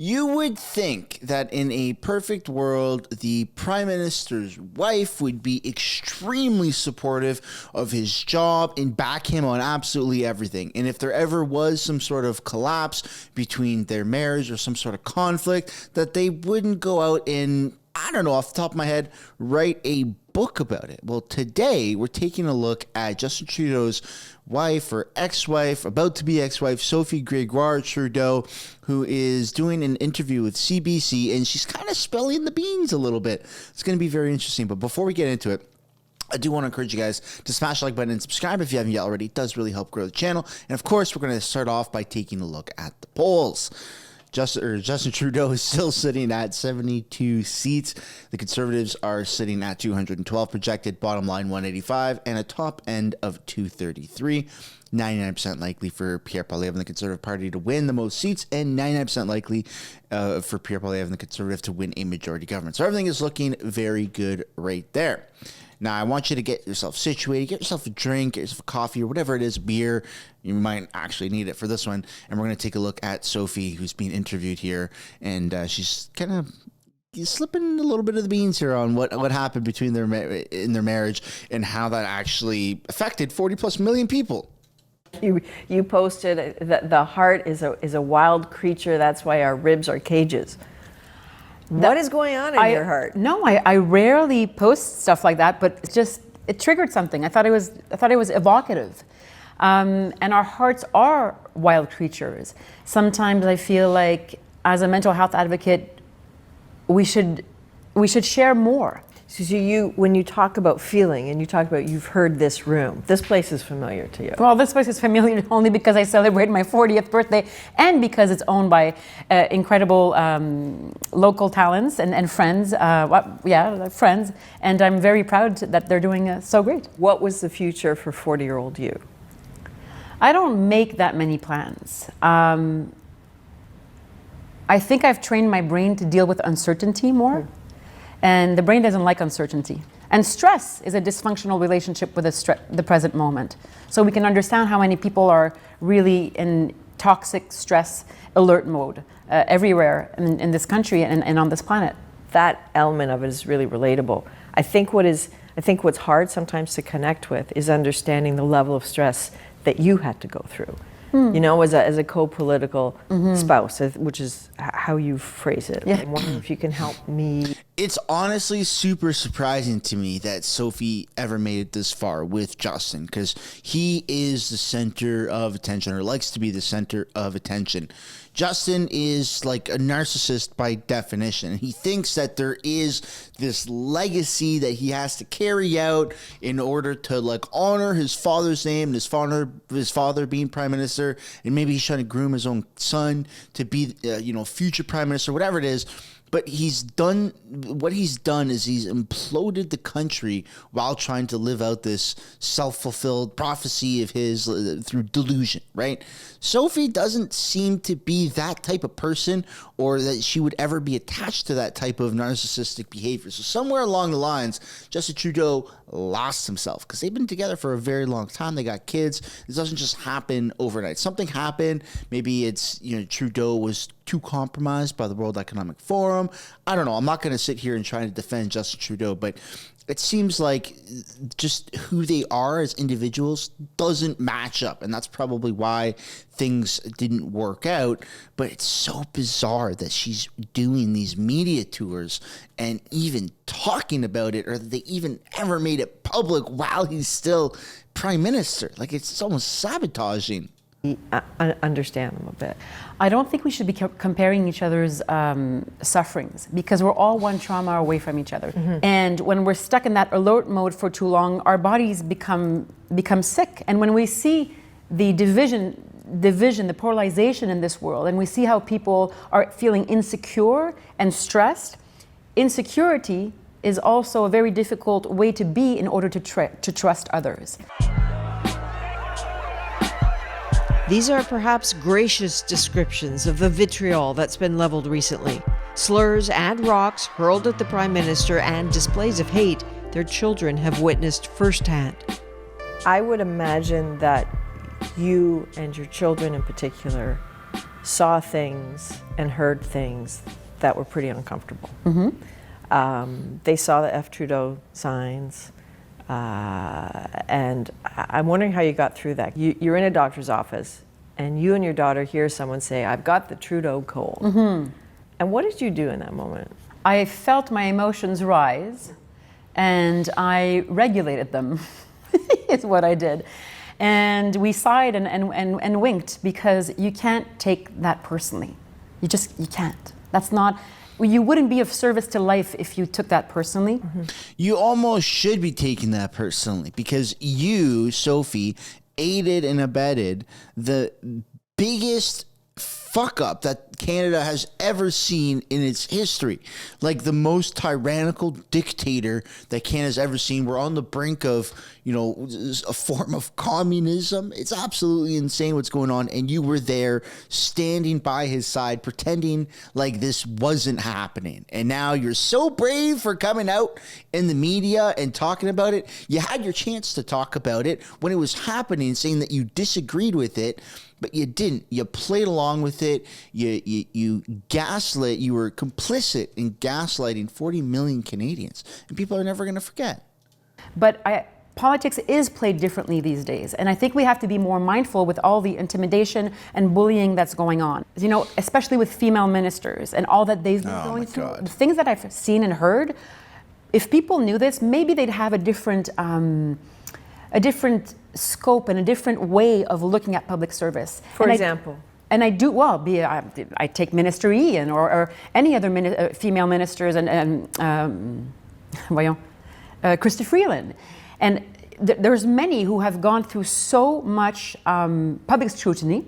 You would think that in a perfect world, the Prime Minister's wife would be extremely supportive of his job and back him on absolutely everything. And if there ever was some sort of collapse between their marriage or some sort of conflict, that they wouldn't go out and, I don't know, off the top of my head, write a book about it. Well, today we're taking a look at Justin Trudeau's wife or ex-wife, about to be ex-wife, Sophie Trudeau, who is doing an interview with CBC, and she's kind of spilling the beans a little bit. It's going to be very interesting. But before we get into it, I do want to encourage you guys to smash the like button and subscribe if you haven't yet already. It does really help grow the channel. And of course, we're going to start off by taking a look at the polls. Justin Trudeau is still sitting at 72 seats. The Conservatives are sitting at 212 projected, bottom line 185, and a top end of 233. 99% likely for Pierre Poilievre and the Conservative Party to win the most seats, and 99% likely for Pierre Poilievre and the Conservative to win a majority government. So everything is looking very good right there. Now, I want you to get yourself situated, get yourself a drink, get yourself a coffee or whatever it is, beer. You might actually need it for this one. And we're going to take a look at Sophie, who's being interviewed here. And she's kind of slipping a little bit of the beans here on what happened between their marriage and how that actually affected 40+ million people. You posted that the heart is a wild creature. That's why our ribs are cages. What is going on in your heart? No, I rarely post stuff like that, but it triggered something. I thought it was evocative. And our hearts are wild creatures. Sometimes I feel like, as a mental health advocate, we should share more. So when you talk about feeling and you talk about you've heard this room, this place is familiar to you. Well, this place is familiar only because I celebrate my 40th birthday and because it's owned by incredible local talents and friends. Friends. And I'm very proud that they're doing so great. What was the future for 40-year-old you? I don't make that many plans. I think I've trained my brain to deal with uncertainty more. And the brain doesn't like uncertainty. And stress is a dysfunctional relationship with the present moment. So we can understand how many people are really in toxic stress alert mode everywhere in this country and on this planet. That element of it is really relatable. I think what's hard sometimes to connect with is understanding the level of stress that you had to go through. You know, as a co-political spouse, which is how you phrase it. Yeah. I'm wondering if you can help me. It's honestly super surprising to me that Sophie ever made it this far with Justin, because he is the center of attention, or likes to be the center of attention. Justin is like a narcissist by definition. He thinks that there is this legacy that he has to carry out in order to like honor his father's name, his father being prime minister, and maybe he's trying to groom his own son to be, future prime minister, whatever it is. But what he's done is he's imploded the country while trying to live out this self-fulfilled prophecy of his through delusion, right? Sophie doesn't seem to be that type of person, or that she would ever be attached to that type of narcissistic behavior. So somewhere along the lines, Justin Trudeau lost himself, because they've been together for a very long time. They got kids. This doesn't just happen overnight. Something happened. Maybe it's, Trudeau was too compromised by the World Economic Forum. I don't know. I'm not going to sit here and try to defend Justin Trudeau, but it seems like just who they are as individuals doesn't match up. And that's probably why things didn't work out. But it's so bizarre that she's doing these media tours and even talking about it, or that they even ever made it public while he's still prime minister. Like, it's almost sabotaging. Understand them a bit. I don't think we should be comparing each other's sufferings, because we're all one trauma away from each other. And when we're stuck in that alert mode for too long, our bodies become sick. And when we see the division, the polarization in this world, and we see how people are feeling insecure and stressed, insecurity is also a very difficult way to be in order to trust others. These are perhaps gracious descriptions of the vitriol that's been leveled recently. Slurs and rocks hurled at the Prime Minister and displays of hate their children have witnessed firsthand. I would imagine that you and your children in particular saw things and heard things that were pretty uncomfortable. They saw the F. Trudeau signs, and I'm wondering how you got through that. You're in a doctor's office, and you and your daughter hear someone say, "I've got the Trudeau cold." And what did you do in that moment? I felt my emotions rise, and I regulated them, is what I did. And we sighed and winked, because you can't take that personally. You can't. That's not, you wouldn't be of service to life if you took that personally. You almost should be taking that personally, because you, Sophie, aided and abetted the biggest fuck up that Canada has ever seen in its history. Like the most tyrannical dictator that Canada's ever seen. We're on the brink of, a form of communism. It's absolutely insane what's going on. And you were there standing by his side, pretending like this wasn't happening. And now you're so brave for coming out in the media and talking about it. You had your chance to talk about it when it was happening, saying that you disagreed with it. But you didn't. You played along with it. You gaslit. You were complicit in gaslighting 40 million Canadians. And people are never going to forget. But politics is played differently these days. And I think we have to be more mindful with all the intimidation and bullying that's going on. Especially with female ministers and all that they've been going through. God. The things that I've seen and heard, if people knew this, maybe they'd have a different scope and a different way of looking at public service. For example? I take Minister Ian or any other female ministers and Krista Freeland. And there's many who have gone through so much public scrutiny,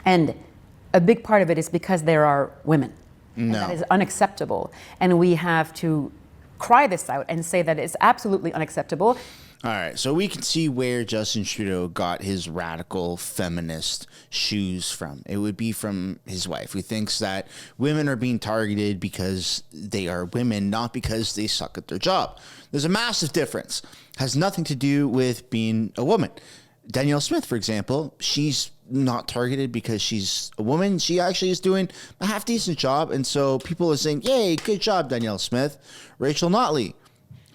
and a big part of it is because there are women. No. And that is unacceptable. And we have to cry this out and say that it's absolutely unacceptable. All right, so we can see where Justin Trudeau got his radical feminist shoes from. It would be from his wife, who thinks that women are being targeted because they are women, not because they suck at their job. There's a massive difference. Has nothing to do with being a woman. Danielle Smith, for example, she's not targeted because she's a woman. She actually is doing a half-decent job, and so people are saying, yay, good job, Danielle Smith. Rachel Notley,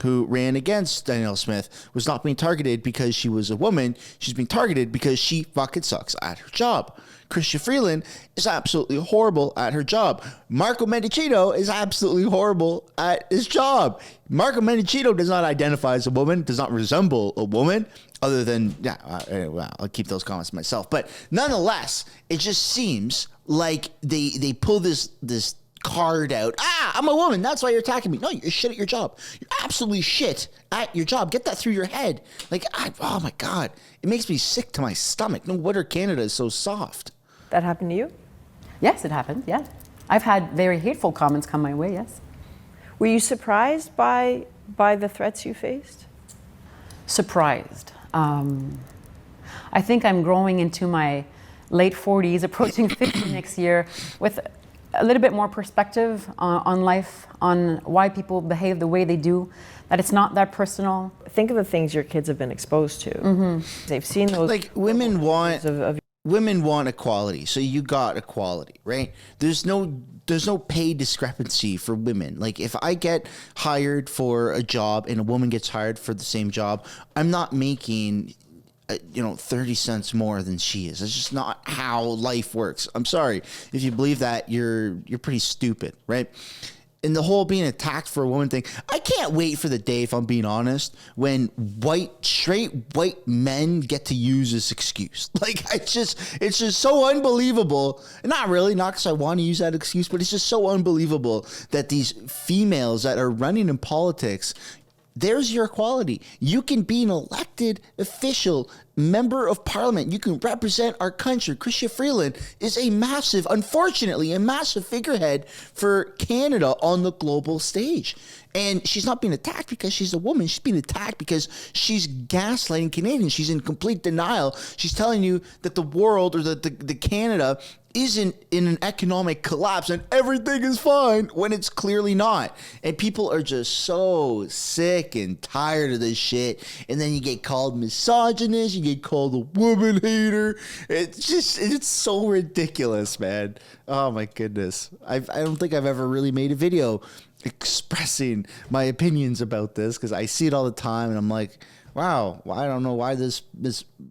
who ran against Danielle Smith, was not being targeted because she was a woman. She's being targeted because she fucking sucks at her job. Chrystia Freeland is absolutely horrible at her job. Marco Mendicino is absolutely horrible at his job. Marco Mendicino does not identify as a woman, does not resemble a woman, other than, I'll keep those comments to myself. But nonetheless, it just seems like they pull this card out. I'm a woman. That's why you're attacking me. No, you're shit at your job. You're absolutely shit at your job. Get that through your head. Oh my God. It makes me sick to my stomach. No wonder Canada is so soft. That happened to you? Yes, it happened. Yeah. I've had very hateful comments come my way. Yes. Were you surprised by the threats you faced? Surprised. I think I'm growing into my late 40s, approaching 50 next year, with a little bit more perspective on life, on why people behave the way they do, that it's not that personal. Think of the things your kids have been exposed to. They've seen those. Like women want equality, so you got equality, right? There's no pay discrepancy for women. Like if I get hired for a job and a woman gets hired for the same job, I'm not making 30 cents more than she is. It's just not how life works. I'm sorry. If you believe that, you're pretty stupid, right? And the whole being attacked for a woman thing, I can't wait for the day, if I'm being honest, when straight white men get to use this excuse. Like, it's just so unbelievable. Not really, not because I want to use that excuse, but it's just so unbelievable that these females that are running in politics, there's your equality. You can be an elected official, member of parliament. You can represent our country. Chrystia Freeland is unfortunately, a massive figurehead for Canada on the global stage. And she's not being attacked because she's a woman. She's being attacked because she's gaslighting Canadians. She's in complete denial. She's telling you that the world, or that the Canada isn't in an economic collapse and everything is fine, when it's clearly not. And people are just so sick and tired of this shit. And then you get called misogynist, you get called a woman hater. It's so ridiculous, man. Oh my goodness. I don't think I've ever really made a video expressing my opinions about this, because I see it all the time and I'm like, wow, well, I don't know why this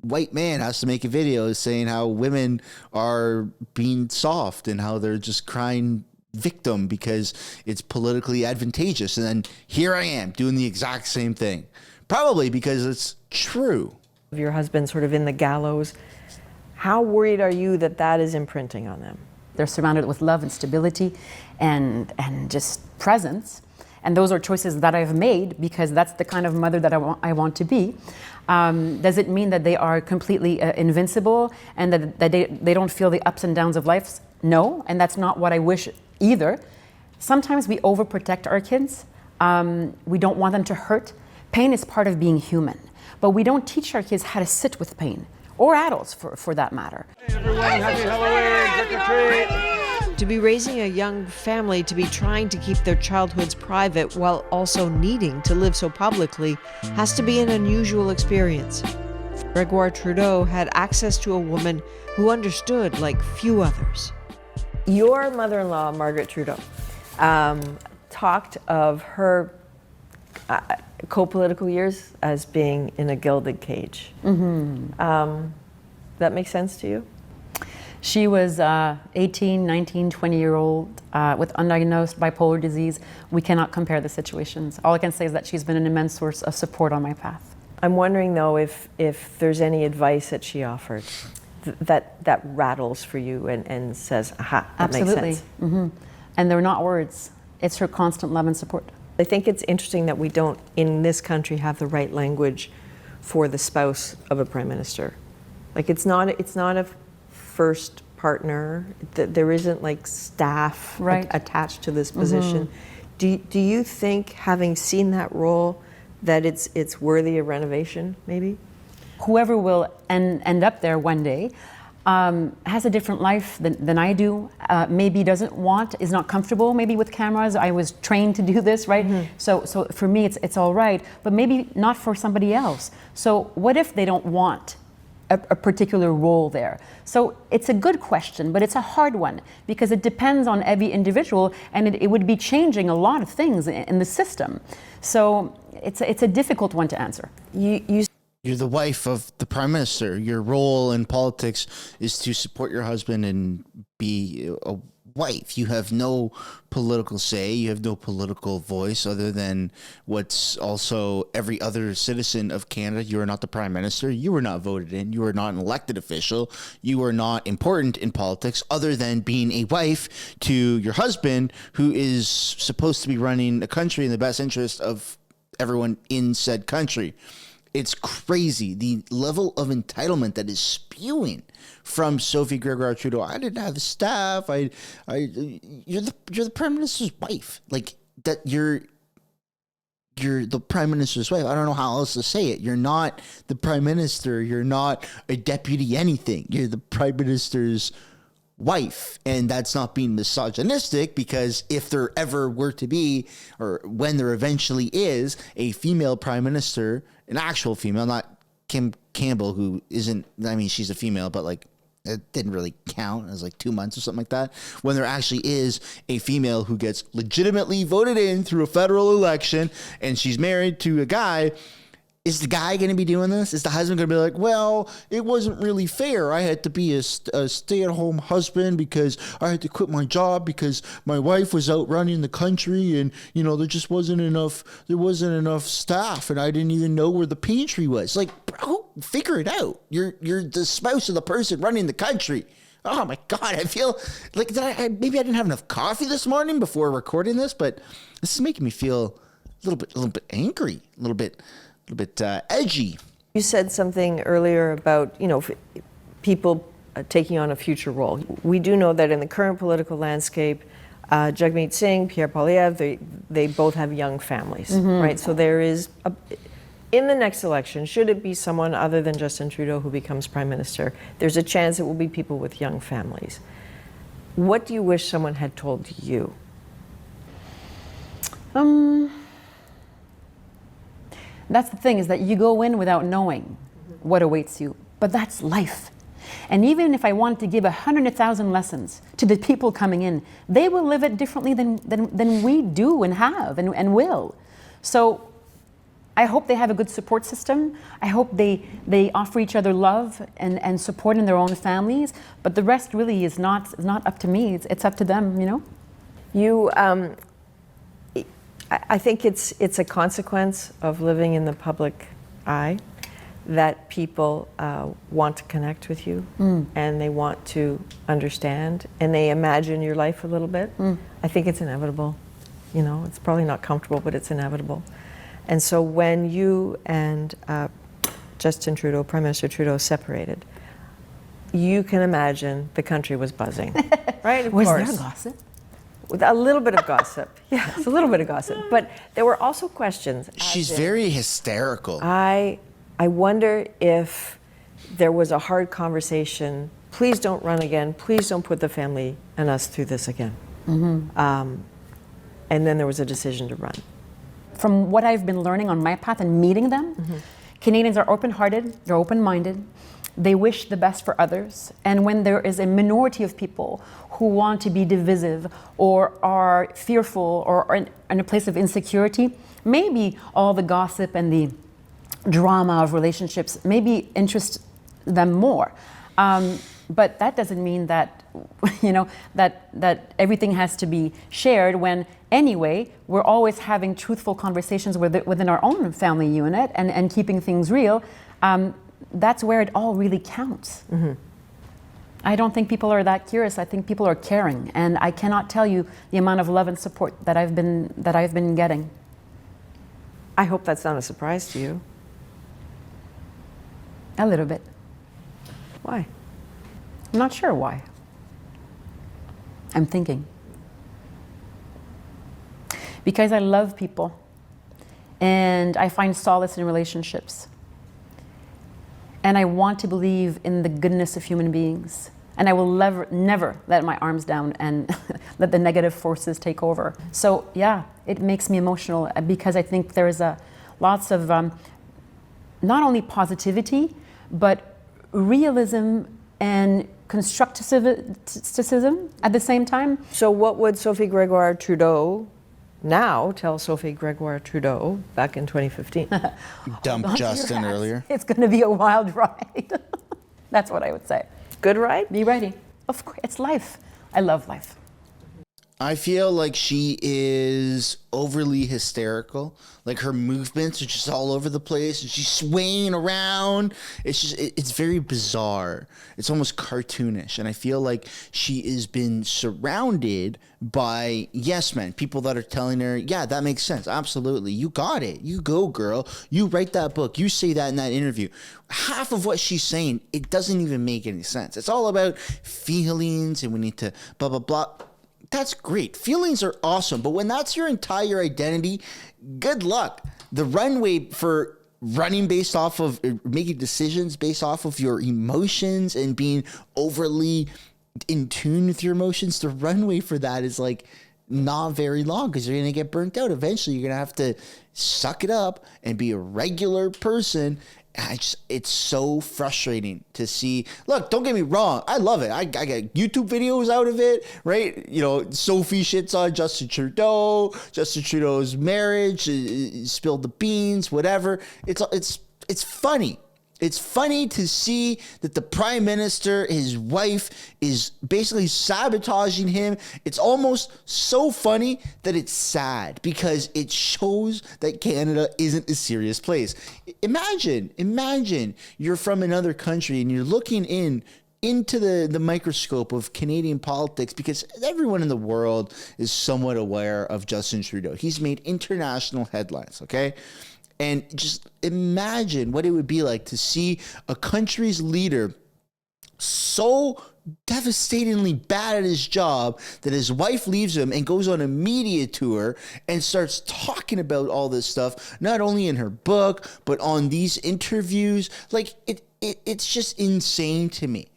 white man has to make a video saying how women are being soft and how they're just crying victim because it's politically advantageous. And then here I am doing the exact same thing, probably because it's true. Your husband sort of in the gallows. How worried are you that that is imprinting on them? They're surrounded with love and stability and just presence. And those are choices that I've made because that's the kind of mother that I want to be. Does it mean that they are completely invincible and that they don't feel the ups and downs of life? No, and that's not what I wish either. Sometimes we overprotect our kids. We don't want them to hurt. Pain is part of being human, but we don't teach our kids how to sit with pain, or adults for that matter. Hey everyone, happy Halloween, trick or treat. To be raising a young family, to be trying to keep their childhoods private while also needing to live so publicly, has to be an unusual experience. Gregoire Trudeau had access to a woman who understood like few others. Your mother-in-law, Margaret Trudeau, talked of her co-political years as being in a gilded cage. That makes sense to you? She was 18, 19, 20-year-old with undiagnosed bipolar disease. We cannot compare the situations. All I can say is that she's been an immense source of support on my path. I'm wondering though if there's any advice that she offered that rattles for you and says, aha, that Absolutely. makes sense. And they're not words. It's her constant love and support. I think it's interesting that we don't, in this country, have the right language for the spouse of a prime minister. Like it's not a first partner. There isn't like staff Right. attached to this position. Do you think, having seen that role, that it's worthy of renovation? Maybe. Whoever will end up there one day has a different life than I do. Maybe is not comfortable maybe with cameras. I was trained to do this, right? So for me, it's all right, but maybe not for somebody else. So what if they don't want a particular role there? So it's a good question, but it's a hard one because it depends on every individual, and it would be changing a lot of things in the system. So it's a difficult one to answer. You're the wife of the prime minister. Your role in politics is to support your husband and be a wife. You have no political say. You have no political voice other than what's also every other citizen of Canada. You are not the prime minister. You were not voted in. You are not an elected official. You are not important in politics other than being a wife to your husband, who is supposed to be running a country in the best interest of everyone in said country. It's crazy, the level of entitlement that is spewing from Sophie Gregoire Trudeau. I didn't have the staff. You're the prime minister's wife. Like that, you're the prime minister's wife. I don't know how else to say it. You're not the prime minister. You're not a deputy anything. You're the prime minister's wife. And that's not being misogynistic, because if there ever were to be, or when there eventually is, a female prime minister, an actual female, not Kim Campbell, who isn't, I mean, she's a female, but like, it didn't really count. It was like 2 months or something like that. When there actually is a female who gets legitimately voted in through a federal election and she's married to a guy, is the guy going to be doing this? Is the husband going to be like, well, it wasn't really fair. I had to be a stay-at-home husband because I had to quit my job because my wife was out running the country, and, you know, there wasn't enough staff, and I didn't even know where the pantry was. Like, bro, figure it out. You're the spouse of the person running the country. Oh my God, I feel like maybe I didn't have enough coffee this morning before recording this, but this is making me feel a little bit angry, a little bit edgy. You said something earlier about, you know, people taking on a future role. We do know that in the current political landscape, Jagmeet Singh, Pierre Poilievre, they both have young families, right? So there is, in the next election, should it be someone other than Justin Trudeau who becomes prime minister, there's a chance it will be people with young families. What do you wish someone had told you? That's the thing, is that you go in without knowing. what awaits you. But that's life. And even if I wanted to give 100,000 lessons to the people coming in, they will live it differently than we do and have and will. So I hope they have a good support system. I hope they offer each other love and support in their own families. But the rest really is not up to me. It's up to them, you know? I think it's a consequence of living in the public eye that people want to connect with you and they want to understand and they imagine your life a little bit. I think it's inevitable. You know, it's probably not comfortable, but it's inevitable. And so when you and Justin Trudeau, Prime Minister Trudeau, separated, you can imagine the country was buzzing, right? Of Was course. there gossip? With a little bit of gossip. Yes, a little bit of gossip. But there were also questions. She's very hysterical. I wonder if there was a hard conversation. Please don't run again. Please don't put the family and us through this again. And then there was a decision to run. From what I've been learning on my path and meeting them, Canadians are open-hearted, they're open-minded, they wish the best for others. And when there is a minority of people who want to be divisive or are fearful or are in a place of insecurity, maybe all the gossip and the drama of relationships maybe interest them more. But that doesn't mean that, you know, that everything has to be shared when anyway, we're always having truthful conversations within our own family unit and keeping things real. That's where it all really counts. I don't think people are that curious. I think people are caring, and I cannot tell you the amount of love and support that I've been getting. I hope that's not a surprise to you. A little bit. Why? I'm not sure why. I'm thinking. Because I love people, and I find solace in relationships. And I want to believe in the goodness of human beings. And I will never let my arms down and let the negative forces take over. So yeah, it makes me emotional because I think there's lots of not only positivity, but realism and constructivism at the same time. So what would Sophie Gregoire Trudeau now tell Sophie Gregoire Trudeau back in 2015? Dumped Justin earlier. It's going to be a wild ride. That's what I would say. Good ride? Be ready. Of course, it's life. I love life. I feel like she is overly hysterical. Like her movements are just all over the place and she's swaying around. It's very bizarre. It's almost cartoonish. And I feel like she has been surrounded by yes men, people that are telling her, yeah, that makes sense. Absolutely. You got it. You go, girl. You write that book. You say that in that interview. Half of what she's saying, it doesn't even make any sense. It's all about feelings and we need to blah, blah, blah. That's great. Feelings are awesome. But when that's your entire identity, good luck. The runway for running based off of making decisions based off of your emotions and being overly in tune with your emotions, the runway for that is like not very long because you're going to get burnt out. Eventually, you're going to have to suck it up and be a regular person. It's so frustrating to see. Look, don't get me wrong. I love it. I got YouTube videos out of it, right? You know, Sophie shits on Justin Trudeau's marriage, spilled the beans, whatever. It's funny. It's funny to see that the Prime Minister, his wife, is basically sabotaging him. It's almost so funny that it's sad because it shows that Canada isn't a serious place. Imagine you're from another country and you're looking into the microscope of Canadian politics because everyone in the world is somewhat aware of Justin Trudeau. He's made international headlines, okay? And just imagine what it would be like to see a country's leader so devastatingly bad at his job that his wife leaves him and goes on a media tour and starts talking about all this stuff, not only in her book, but on these interviews. Like, it's just insane to me.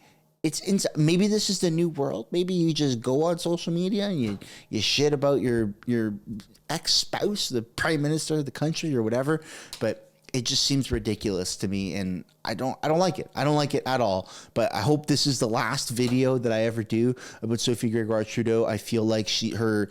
Maybe this is the new world. Maybe you just go on social media and you shit about your ex-spouse, the prime minister of the country or whatever. But it just seems ridiculous to me, and I don't like it. I don't like it at all. But I hope this is the last video that I ever do about Sophie Trudeau. I feel like her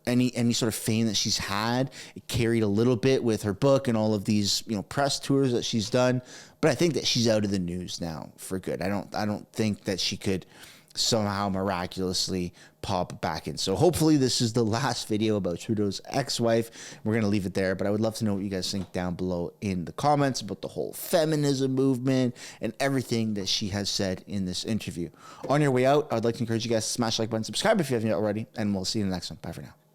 any sort of fame that she's had, it carried a little bit with her book and all of these, you know, press tours that she's done. But I think that she's out of the news now for good. I don't think that she could somehow miraculously pop back in. So hopefully this is the last video about Trudeau's ex-wife. We're going to leave it there, but I would love to know what you guys think down below in the comments about the whole feminism movement and everything that she has said in this interview. On your way out, I would like to encourage you guys to smash the like button, subscribe if you haven't yet already, and we'll see you in the next one. Bye for now.